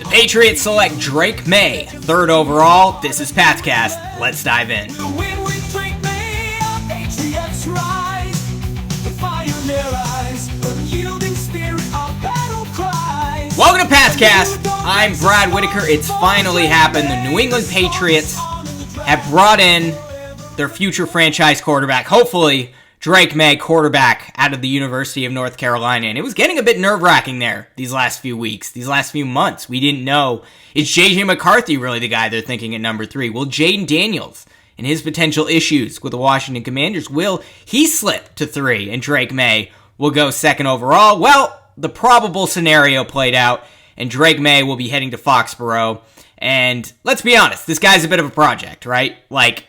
Patriots select Drake Maye, 3rd overall. This is Patscast. Let's dive in. Welcome to Patscast. I'm Brad Whitaker. It's finally happened. The New England Patriots have brought in their future franchise quarterback, hopefully Drake Maye, quarterback out of the University of North Carolina. And it was getting a bit nerve-wracking there these last few weeks, these last few months. We didn't know, is J.J. McCarthy really the guy they're thinking at number 3? Will Jaden Daniels and his potential issues with the Washington Commanders, will he slip to 3 and Drake Maye will go 2nd overall? Well, the probable scenario played out, and Drake Maye will be heading to Foxborough. And let's be honest, this guy's a bit of a project, right? Like,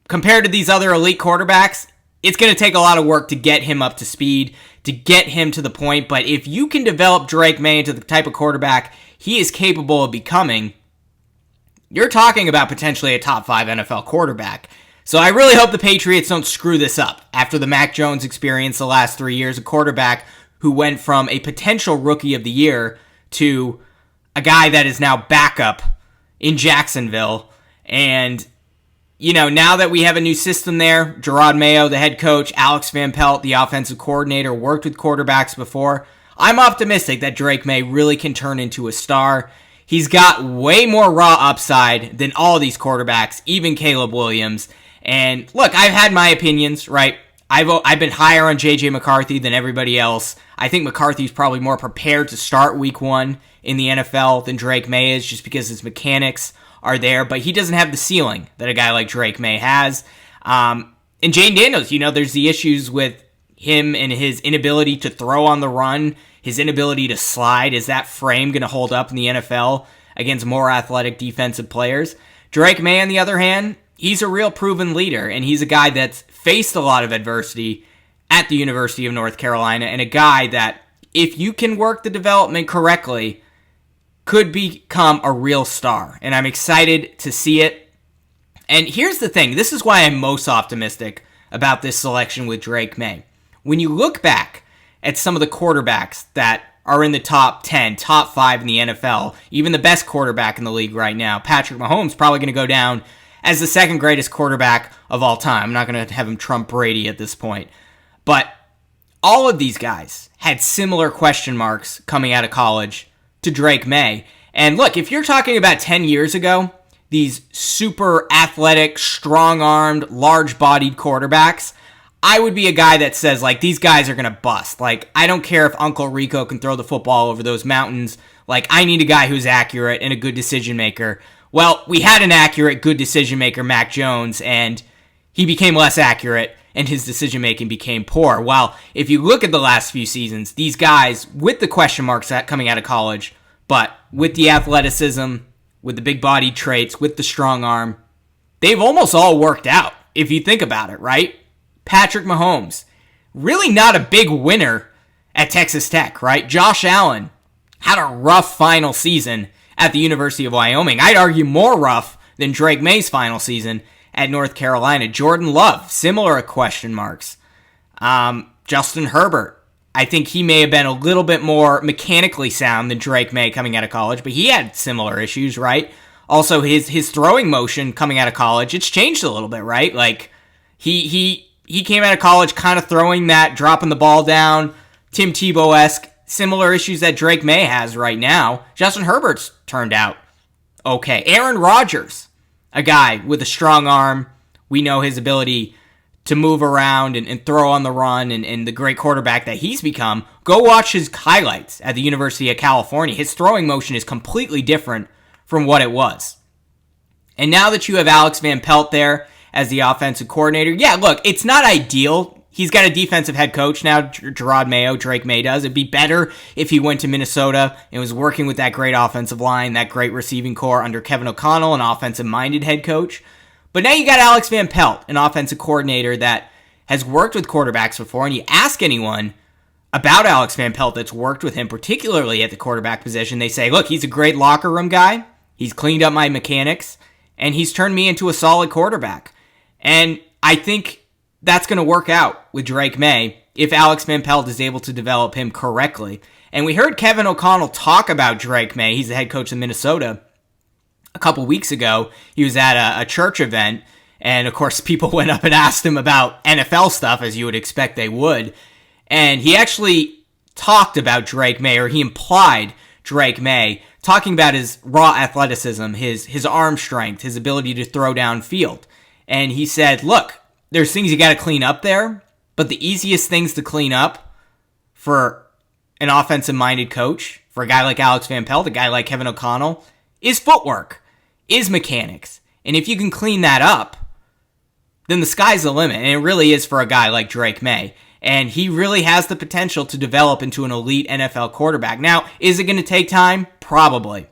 compared to these other elite quarterbacks, it's going to take a lot of work to get him up to speed, to get him to the point. But if you can develop Drake Maye into the type of quarterback he is capable of becoming, you're talking about potentially a top 5 NFL quarterback. So I really hope the Patriots don't screw this up. After the Mac Jones experience the last 3 years, a quarterback who went from a potential rookie of the year to a guy that is now backup in Jacksonville. And you know, now that we have a new system there, Gerard Mayo, the head coach, Alex Van Pelt, the offensive coordinator, worked with quarterbacks before, I'm optimistic that Drake Maye really can turn into a star. He's got way more raw upside than all these quarterbacks, even Caleb Williams. And look, I've had my opinions, right? I've been higher on J.J. McCarthy than everybody else. I think McCarthy's probably more prepared to start week 1 in the NFL than Drake Maye is, just because his mechanics are there, but he doesn't have the ceiling that a guy like Drake Maye has. And Jaden Daniels, you know, there's the issues with him and his inability to throw on the run, his inability to slide. Is that frame going to hold up in the NFL against more athletic defensive players? Drake Maye, on the other hand, he's a real proven leader, and he's a guy that's faced a lot of adversity at the University of North Carolina, and a guy that, if you can work the development correctly, could become a real star, and I'm excited to see it. And here's the thing, this is why I'm most optimistic about this selection with Drake Maye. When you look back at some of the quarterbacks that are in the top 10, top 5 in the NFL, even the best quarterback in the league right now, Patrick Mahomes, probably going to go down as the 2nd greatest quarterback of all time. I'm not going to have him trump Brady at this point. But all of these guys had similar question marks coming out of college to Drake Maye. And look, if you're talking about 10 years ago, these super athletic, strong-armed, large-bodied quarterbacks, I would be a guy that says, like, these guys are going to bust. Like, I don't care if Uncle Rico can throw the football over those mountains. Like, I need a guy who's accurate and a good decision-maker. Well, we had an accurate, good decision-maker, Mac Jones, and he became less accurate, and his decision-making became poor. While if you look at the last few seasons, these guys, with the question marks coming out of college, but with the athleticism, with the big-bodied traits, with the strong arm, they've almost all worked out, if you think about it, right? Patrick Mahomes, really not a big winner at Texas Tech, right? Josh Allen had a rough final season at the University of Wyoming. I'd argue more rough than Drake Maye's final season at North Carolina. Jordan Love, similar question marks. Justin Herbert, I think he may have been a little bit more mechanically sound than Drake Maye coming out of college, but he had similar issues, right? Also, his throwing motion coming out of college, it's changed a little bit, right? Like, he came out of college kind of throwing that, dropping the ball down, Tim Tebow-esque, similar issues that Drake Maye has right now. Justin Herbert's turned out okay. Aaron Rodgers, a guy with a strong arm. We know his ability to move around and throw on the run and the great quarterback that he's become. Go watch his highlights at the University of California. His throwing motion is completely different from what it was. And now that you have Alex Van Pelt there as the offensive coordinator, yeah, look, it's not ideal. He's got a defensive head coach now, Gerard Mayo, Drake Maye does. It'd be better if he went to Minnesota and was working with that great offensive line, that great receiving core under Kevin O'Connell, an offensive-minded head coach. But now you got Alex Van Pelt, an offensive coordinator that has worked with quarterbacks before, and you ask anyone about Alex Van Pelt that's worked with him, particularly at the quarterback position, they say, look, he's a great locker room guy, he's cleaned up my mechanics, and he's turned me into a solid quarterback. And I think that's going to work out with Drake Maye. if Alex Van Pelt is able to develop him correctly. And we heard Kevin O'Connell talk about Drake Maye. He's the head coach of Minnesota. A couple weeks ago, he was at a church event, and of course people went up and asked him about NFL stuff, as you would expect they would. And he actually talked about Drake Maye, or he implied Drake Maye, talking about his raw athleticism, his arm strength, his ability to throw downfield. And he said, look, there's things you got to clean up there, but the easiest things to clean up for an offensive-minded coach, for a guy like Alex Van Pelt, a guy like Kevin O'Connell, is footwork, is mechanics. And if you can clean that up, then the sky's the limit. And it really is for a guy like Drake Maye. And he really has the potential to develop into an elite NFL quarterback. Now, is it going to take time? Probably.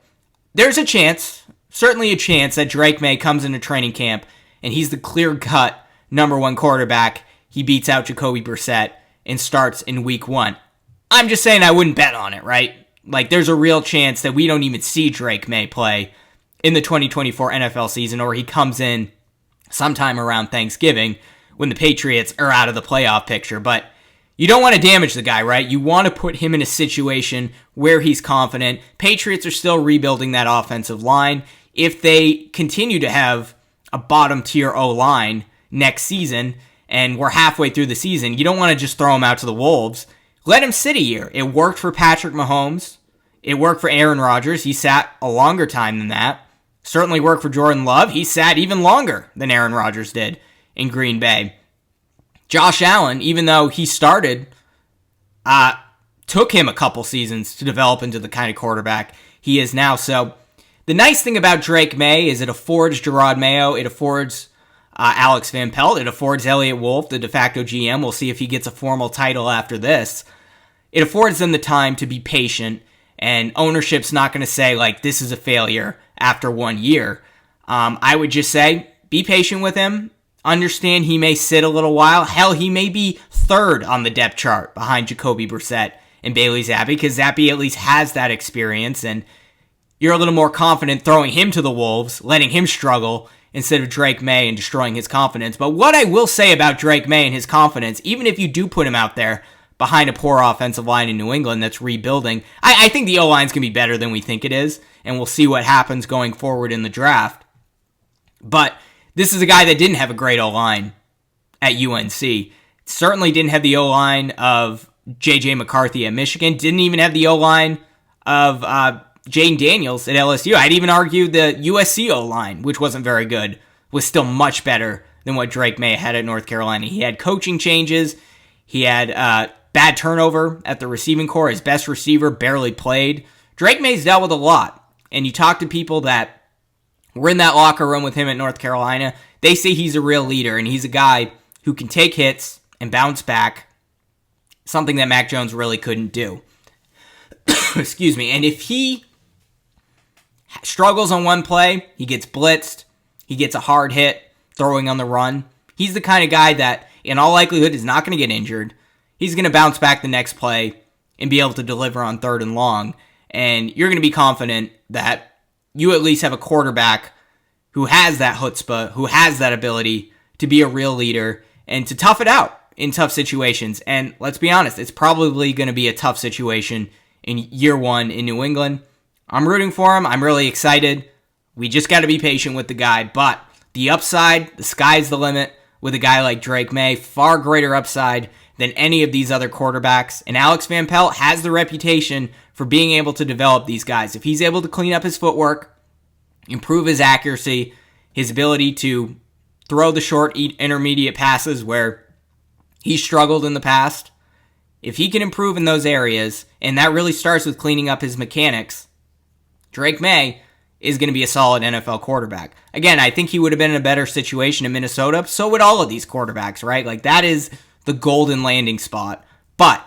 There's a chance, certainly a chance, that Drake Maye comes into training camp and he's the clear-cut number one quarterback. He beats out Jacoby Brissett and starts in week 1. I'm just saying I wouldn't bet on it, right? Like, there's a real chance that we don't even see Drake Maye play in the 2024 NFL season, or he comes in sometime around Thanksgiving when the Patriots are out of the playoff picture. But you don't want to damage the guy, right? You want to put him in a situation where he's confident. Patriots are still rebuilding that offensive line. If they continue to have a bottom-tier O-line next season, and we're halfway through the season, you don't want to just throw him out to the Wolves. Let him sit a year. It worked for Patrick Mahomes. It worked for Aaron Rodgers. He sat a longer time than that. Certainly worked for Jordan Love. He sat even longer than Aaron Rodgers did in Green Bay. Josh Allen, even though he started, took him a couple seasons to develop into the kind of quarterback he is now. So the nice thing about Drake Maye is it affords Gerard Mayo, it affords Alex Van Pelt, it affords Elliott Wolf, the de facto GM. We'll see if he gets a formal title after this. It affords them the time to be patient, and ownership's not going to say, like, this is a failure after 1 year. I would just say, be patient with him. Understand he may sit a little while. Hell, he may be third on the depth chart behind Jacoby Brissett and Bailey Zappi, because Zappi at least has that experience, and you're a little more confident throwing him to the Wolves, letting him struggle, instead of Drake Maye and destroying his confidence. But what I will say about Drake Maye and his confidence, even if you do put him out there behind a poor offensive line in New England that's rebuilding, I think the O-line's going to be better than we think it is, and we'll see what happens going forward in the draft. But this is a guy that didn't have a great O-line at UNC. Certainly didn't have the O-line of J.J. McCarthy at Michigan. Didn't even have the O-line of Jaden Daniels at LSU. I'd even argue the USC O-line, which wasn't very good, was still much better than what Drake Maye had at North Carolina. He had coaching changes. He had bad turnover at the receiving core. His best receiver barely played. Drake Maye's dealt with a lot. And you talk to people that were in that locker room with him at North Carolina, they say he's a real leader, and he's a guy who can take hits and bounce back, something that Mac Jones really couldn't do. Excuse me. And if he struggles on one play, he gets blitzed, he gets a hard hit, throwing on the run, he's the kind of guy that, in all likelihood, is not going to get injured. He's going to bounce back the next play and be able to deliver on 3rd and long. And you're going to be confident that you at least have a quarterback who has that chutzpah, who has that ability to be a real leader and to tough it out in tough situations. And let's be honest, it's probably going to be a tough situation in year 1 in New England. I'm rooting for him. I'm really excited. We just got to be patient with the guy. But the upside, the sky's the limit with a guy like Drake Maye. Far greater upside than any of these other quarterbacks. And Alex Van Pelt has the reputation for being able to develop these guys. If he's able to clean up his footwork, improve his accuracy, his ability to throw the short, intermediate passes where he struggled in the past, if he can improve in those areas, and that really starts with cleaning up his mechanics, Drake Maye is going to be a solid NFL quarterback. Again, I think he would have been in a better situation in Minnesota. So would all of these quarterbacks, right? Like, that is the golden landing spot. But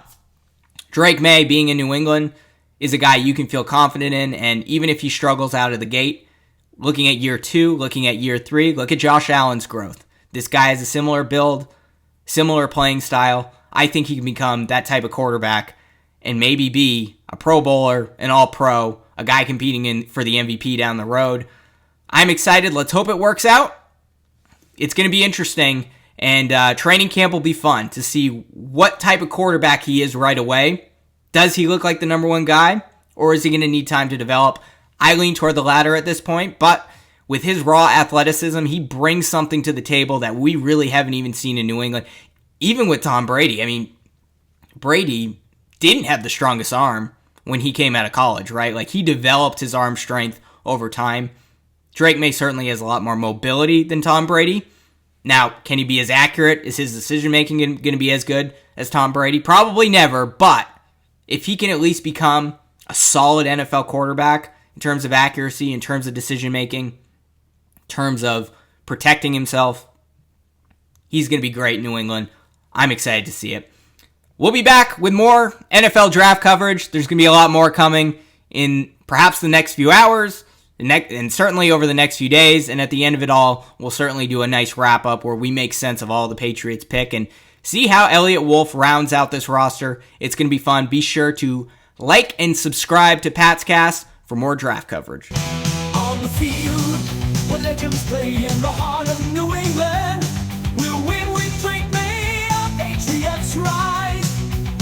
Drake Maye, being in New England, is a guy you can feel confident in. And even if he struggles out of the gate, looking at year 2, looking at year 3, look at Josh Allen's growth. This guy has a similar build, similar playing style. I think he can become that type of quarterback and maybe be a Pro Bowler, an All-Pro, a guy competing for the MVP down the road. I'm excited. Let's hope it works out. It's going to be interesting. And training camp will be fun to see what type of quarterback he is right away. Does he look like the number one guy, or is he going to need time to develop? I lean toward the latter at this point, but with his raw athleticism, he brings something to the table that we really haven't even seen in New England. Even with Tom Brady. I mean, Brady didn't have the strongest arm when he came out of college, right? Like, he developed his arm strength over time. Drake Maye certainly has a lot more mobility than Tom Brady. Now, can he be as accurate? Is his decision-making going to be as good as Tom Brady? Probably never, but if he can at least become a solid NFL quarterback in terms of accuracy, in terms of decision-making, in terms of protecting himself, he's going to be great in New England. I'm excited to see it. We'll be back with more NFL draft coverage. There's going to be a lot more coming in perhaps the next few hours, and certainly over the next few days. And at the end of it all, we'll certainly do a nice wrap-up where we make sense of all the Patriots pick and see how Elliott Wolf rounds out this roster. It's going to be fun. Be sure to like and subscribe to Pat's Cast for more draft coverage. On the field, where legends play in the heart of New England, we'll win with Drake Maye. Our Patriots rise,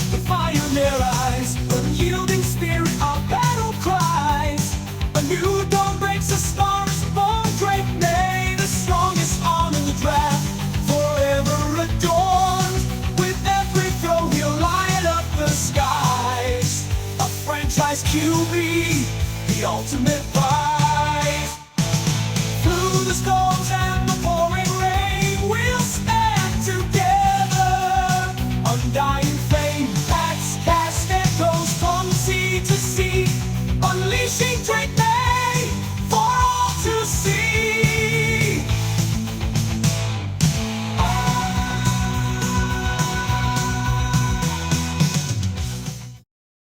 the fire in their eyes, unyielding spirit, our battle cries. A new dawn breaks the stars, born Drake Maye, the strongest arm in the draft, forever adorned. With every throw, he'll light up the skies. A franchise QB, the ultimate prize. Through the storms